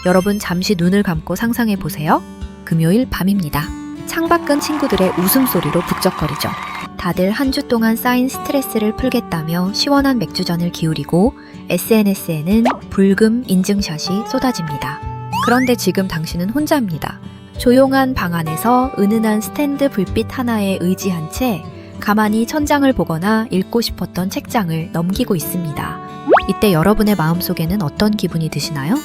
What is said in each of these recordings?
여러분 잠시 눈을 감고 상상해 보세요. 금요일 밤입니다. 창밖은 친구들의 웃음소리로 북적거리죠. 다들 한 주 동안 쌓인 스트레스를 풀겠다며 시원한 맥주잔을 기울이고 SNS에는 불금 인증샷이 쏟아집니다. 그런데 지금 당신은 혼자입니다. 조용한 방 안에서 은은한 스탠드 불빛 하나에 의지한 채 가만히 천장을 보거나 읽고 싶었던 책장을 넘기고 있습니다. 이때 여러분의 마음속에는 어떤 기분이 드시나요?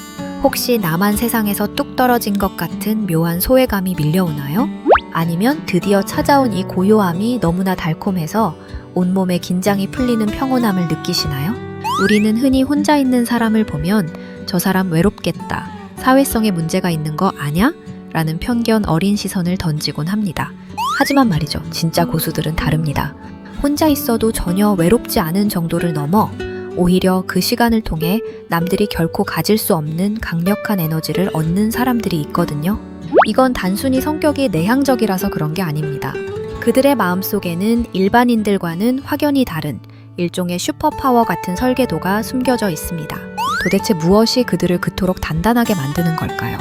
혹시 나만 세상에서 뚝 떨어진 것 같은 묘한 소외감이 밀려오나요? 아니면 드디어 찾아온 이 고요함이 너무나 달콤해서 온몸의 긴장이 풀리는 평온함을 느끼시나요? 우리는 흔히 혼자 있는 사람을 보면 저 사람 외롭겠다, 사회성에 문제가 있는 거 아냐? 라는 편견 어린 시선을 던지곤 합니다. 하지만 말이죠, 진짜 고수들은 다릅니다. 혼자 있어도 전혀 외롭지 않은 정도를 넘어 오히려 그 시간을 통해 남들이 결코 가질 수 없는 강력한 에너지를 얻는 사람들이 있거든요. 이건 단순히 성격이 내향적이라서 그런 게 아닙니다. 그들의 마음속에는 일반인들과는 확연히 다른 일종의 슈퍼파워 같은 설계도가 숨겨져 있습니다. 도대체 무엇이 그들을 그토록 단단하게 만드는 걸까요?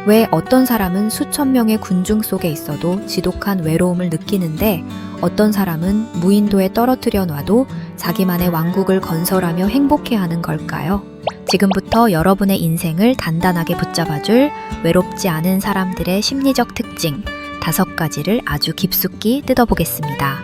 왜 어떤 사람은 수천 명의 군중 속에 있어도 지독한 외로움을 느끼는데 어떤 사람은 무인도에 떨어뜨려 놔도 자기만의 왕국을 건설하며 행복해하는 걸까요? 지금부터 여러분의 인생을 단단하게 붙잡아줄 외롭지 않은 사람들의 심리적 특징 5가지를 아주 깊숙이 뜯어보겠습니다.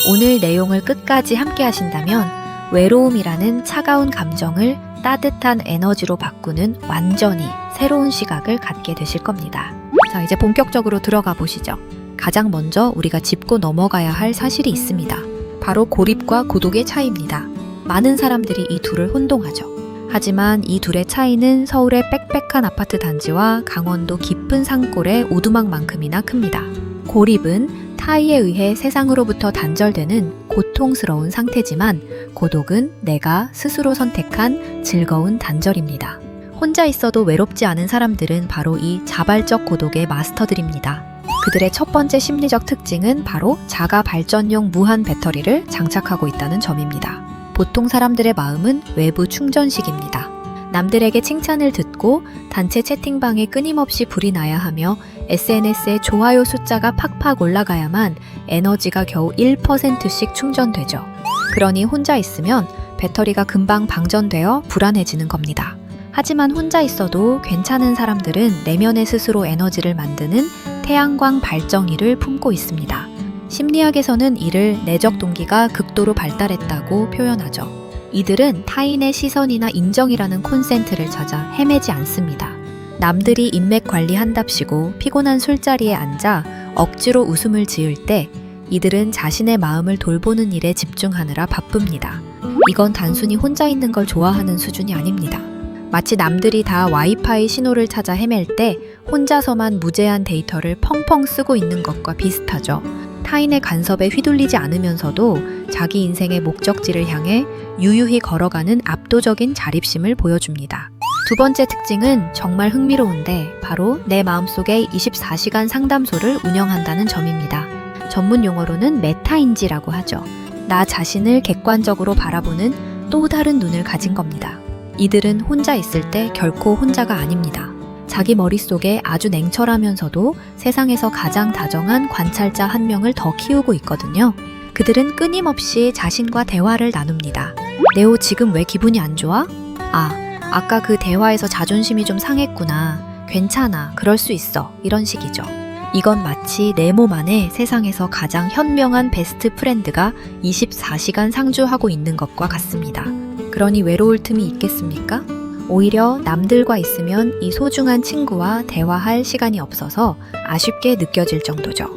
오늘 내용을 끝까지 함께 하신다면 외로움이라는 차가운 감정을 따뜻한 에너지로 바꾸는 완전히 새로운 시각을 갖게 되실 겁니다. 자, 이제 본격적으로 들어가 보시죠. 가장 먼저 우리가 짚고 넘어가야 할 사실이 있습니다. 바로 고립과 고독의 차이입니다. 많은 사람들이 이 둘을 혼동하죠. 하지만 이 둘의 차이는 서울의 빽빽한 아파트 단지와 강원도 깊은 산골의 오두막만큼이나 큽니다. 고립은 타의에 의해 세상으로부터 단절되는 고통스러운 상태지만 고독은 내가 스스로 선택한 즐거운 단절입니다. 혼자 있어도 외롭지 않은 사람들은 바로 이 자발적 고독의 마스터들입니다. 그들의 첫 번째 심리적 특징은 바로 자가 발전용 무한 배터리를 장착하고 있다는 점입니다. 보통 사람들의 마음은 외부 충전식입니다. 남들에게 칭찬을 듣고 단체 채팅방에 끊임없이 불이 나야 하며 SNS에 좋아요 숫자가 팍팍 올라가야만 에너지가 겨우 1%씩 충전되죠. 그러니 혼자 있으면 배터리가 금방 방전되어 불안해지는 겁니다. 하지만 혼자 있어도 괜찮은 사람들은 내면의 스스로 에너지를 만드는 태양광 발정기를 품고 있습니다. 심리학에서는 이를 내적 동기가 극도로 발달했다고 표현하죠. 이들은 타인의 시선이나 인정이라는 콘센트를 찾아 헤매지 않습니다. 남들이 인맥 관리한답시고 피곤한 술자리에 앉아 억지로 웃음을 지을 때 이들은 자신의 마음을 돌보는 일에 집중하느라 바쁩니다. 이건 단순히 혼자 있는 걸 좋아하는 수준이 아닙니다. 마치 남들이 다 와이파이 신호를 찾아 헤맬 때 혼자서만 무제한 데이터를 펑펑 쓰고 있는 것과 비슷하죠. 타인의 간섭에 휘둘리지 않으면서도 자기 인생의 목적지를 향해 유유히 걸어가는 압도적인 자립심을 보여줍니다. 두 번째 특징은 정말 흥미로운데 바로 내 마음속에 24시간 상담소를 운영한다는 점입니다. 전문 용어로는 메타인지라고 하죠. 나 자신을 객관적으로 바라보는 또 다른 눈을 가진 겁니다. 이들은 혼자 있을 때 결코 혼자가 아닙니다. 자기 머릿속에 아주 냉철하면서도 세상에서 가장 다정한 관찰자 한 명을 더 키우고 있거든요. 그들은 끊임없이 자신과 대화를 나눕니다. 네오, 지금 왜 기분이 안 좋아? 아까 그 대화에서 자존심이 좀 상했구나. 괜찮아. 그럴 수 있어. 이런 식이죠. 이건 마치 내 몸 안에 세상에서 가장 현명한 베스트 프렌드가 24시간 상주하고 있는 것과 같습니다. 그러니 외로울 틈이 있겠습니까? 오히려 남들과 있으면 이 소중한 친구와 대화할 시간이 없어서 아쉽게 느껴질 정도죠.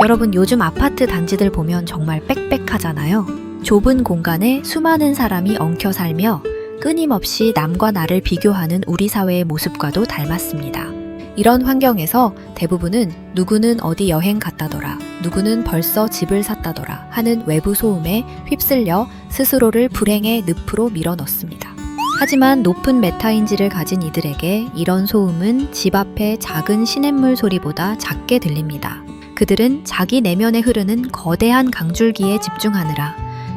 여러분, 요즘 아파트 단지들 보면 정말 빽빽하잖아요. 좁은 공간에 수많은 사람이 엉켜 살며 끊임없이 남과 나를 비교하는 우리 사회의 모습과도 닮았습니다. 이런 환경에서 대부분은 누구는 어디 여행 갔다더라, 누구는 벌써 집을 샀다더라 하는 외부 소음에 휩쓸려 스스로를 불행의 늪으로 밀어넣습니다. 하지만 높은 메타인지를 가진 이들에게 이런 소음은 집 앞의 작은 시냇물 소리보다 작게 들립니다. 그들은 자기 내면에 흐르는 거대한 강줄기에 집중하느라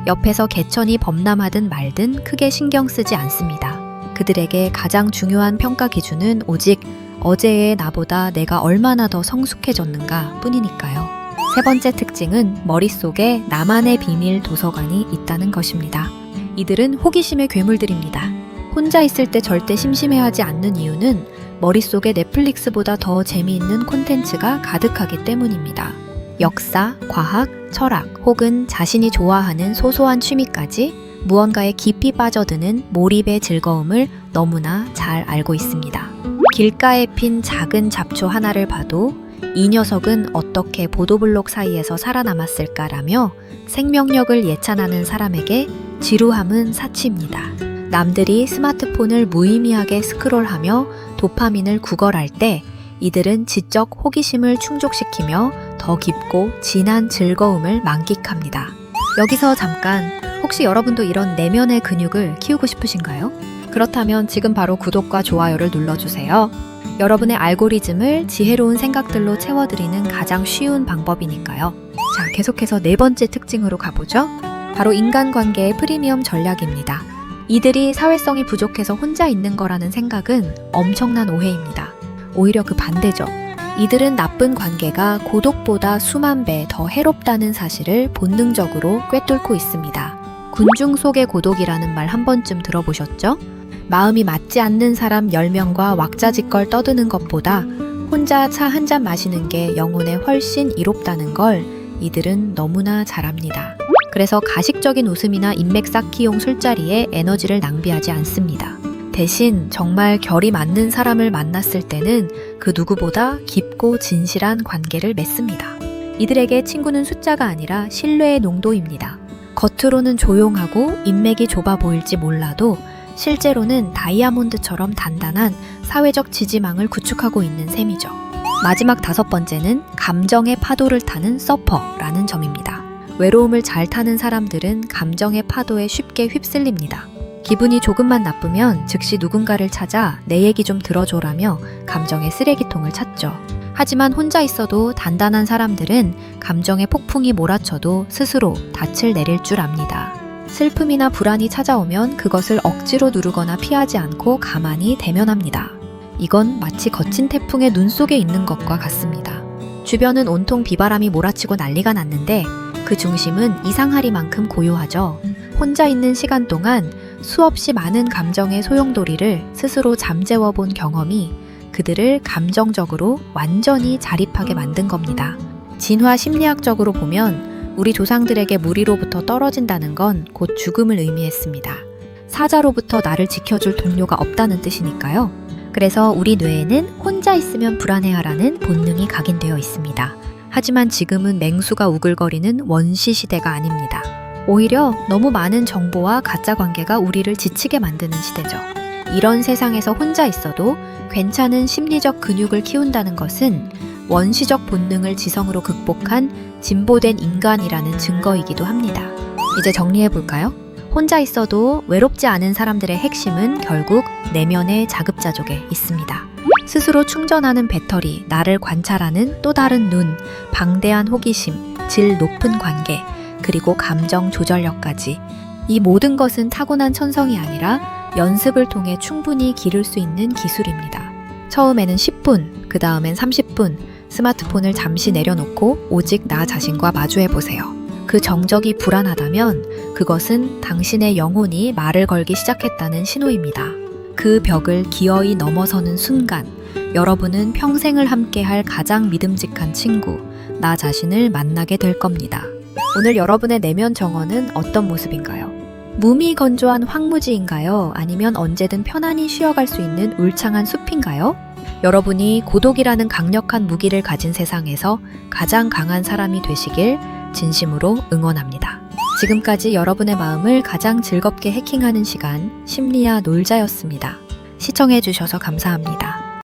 옆에서 개천이 범람하든 말든 크게 신경 쓰지 않습니다. 그들에게 가장 중요한 평가 기준은 오직 어제의 나보다 내가 얼마나 더 성숙해졌는가 뿐이니까요. 세 번째 특징은 머릿속에 나만의 비밀 도서관이 있다는 것입니다. 이들은 호기심의 괴물들입니다. 혼자 있을 때 절대 심심해하지 않는 이유는 머릿속에 넷플릭스보다 더 재미있는 콘텐츠가 가득하기 때문입니다. 역사, 과학, 철학 혹은 자신이 좋아하는 소소한 취미까지 무언가에 깊이 빠져드는 몰입의 즐거움을 너무나 잘 알고 있습니다. 길가에 핀 작은 잡초 하나를 봐도 이 녀석은 어떻게 보도블록 사이에서 살아남았을까라며 생명력을 예찬하는 사람에게 지루함은 사치입니다. 남들이 스마트폰을 무의미하게 스크롤하며 도파민을 구걸할 때 이들은 지적 호기심을 충족시키며 더 깊고 진한 즐거움을 만끽합니다. 여기서 잠깐, 혹시 여러분도 이런 내면의 근육을 키우고 싶으신가요? 그렇다면 지금 바로 구독과 좋아요를 눌러주세요. 여러분의 알고리즘을 지혜로운 생각들로 채워드리는 가장 쉬운 방법이니까요. 자, 계속해서 네 번째 특징으로 가보죠. 바로 인간관계의 프리미엄 전략입니다. 이들이 사회성이 부족해서 혼자 있는 거라는 생각은 엄청난 오해입니다. 오히려 그 반대죠. 이들은 나쁜 관계가 고독보다 수만 배 더 해롭다는 사실을 본능적으로 꿰뚫고 있습니다. 군중 속의 고독이라는 말 한 번쯤 들어보셨죠? 마음이 맞지 않는 사람 10명과 왁자지껄 떠드는 것보다 혼자 차 한 잔 마시는 게 영혼에 훨씬 이롭다는 걸 이들은 너무나 잘 압니다. 그래서 가식적인 웃음이나 인맥 쌓기용 술자리에 에너지를 낭비하지 않습니다. 대신 정말 결이 맞는 사람을 만났을 때는 그 누구보다 깊고 진실한 관계를 맺습니다. 이들에게 친구는 숫자가 아니라 신뢰의 농도입니다. 겉으로는 조용하고 인맥이 좁아 보일지 몰라도 실제로는 다이아몬드처럼 단단한 사회적 지지망을 구축하고 있는 셈이죠. 마지막 다섯 번째는 감정의 파도를 타는 서퍼라는 점입니다. 외로움을 잘 타는 사람들은 감정의 파도에 쉽게 휩쓸립니다. 기분이 조금만 나쁘면 즉시 누군가를 찾아 내 얘기 좀 들어줘라며 감정의 쓰레기통을 찾죠. 하지만 혼자 있어도 단단한 사람들은 감정의 폭풍이 몰아쳐도 스스로 닻을 내릴 줄 압니다. 슬픔이나 불안이 찾아오면 그것을 억지로 누르거나 피하지 않고 가만히 대면합니다. 이건 마치 거친 태풍의 눈 속에 있는 것과 같습니다. 주변은 온통 비바람이 몰아치고 난리가 났는데 그 중심은 이상하리만큼 고요하죠. 혼자 있는 시간 동안 수없이 많은 감정의 소용돌이를 스스로 잠재워 본 경험이 그들을 감정적으로 완전히 자립하게 만든 겁니다. 진화 심리학적으로 보면 우리 조상들에게 무리로부터 떨어진다는 건 곧 죽음을 의미했습니다. 사자로부터 나를 지켜줄 동료가 없다는 뜻이니까요. 그래서 우리 뇌에는 혼자 있으면 불안해하라는 본능이 각인되어 있습니다. 하지만 지금은 맹수가 우글거리는 원시 시대가 아닙니다. 오히려 너무 많은 정보와 가짜 관계가 우리를 지치게 만드는 시대죠. 이런 세상에서 혼자 있어도 괜찮은 심리적 근육을 키운다는 것은 원시적 본능을 지성으로 극복한 진보된 인간이라는 증거이기도 합니다. 이제 정리해볼까요? 혼자 있어도 외롭지 않은 사람들의 핵심은 결국 내면의 자급자족에 있습니다. 스스로 충전하는 배터리, 나를 관찰하는 또 다른 눈, 방대한 호기심, 질 높은 관계, 그리고 감정 조절력까지. 이 모든 것은 타고난 천성이 아니라 연습을 통해 충분히 기를 수 있는 기술입니다. 처음에는 10분, 그 다음엔 30분, 스마트폰을 잠시 내려놓고 오직 나 자신과 마주해보세요. 그 정적이 불안하다면 그것은 당신의 영혼이 말을 걸기 시작했다는 신호입니다. 그 벽을 기어이 넘어서는 순간, 여러분은 평생을 함께할 가장 믿음직한 친구, 나 자신을 만나게 될 겁니다. 오늘 여러분의 내면 정원은 어떤 모습인가요? 무미건조한 황무지인가요? 아니면 언제든 편안히 쉬어갈 수 있는 울창한 숲인가요? 여러분이 고독이라는 강력한 무기를 가진 세상에서 가장 강한 사람이 되시길 진심으로 응원합니다. 지금까지 여러분의 마음을 가장 즐겁게 해킹하는 시간, 심리야 놀자였습니다. 시청해주셔서 감사합니다.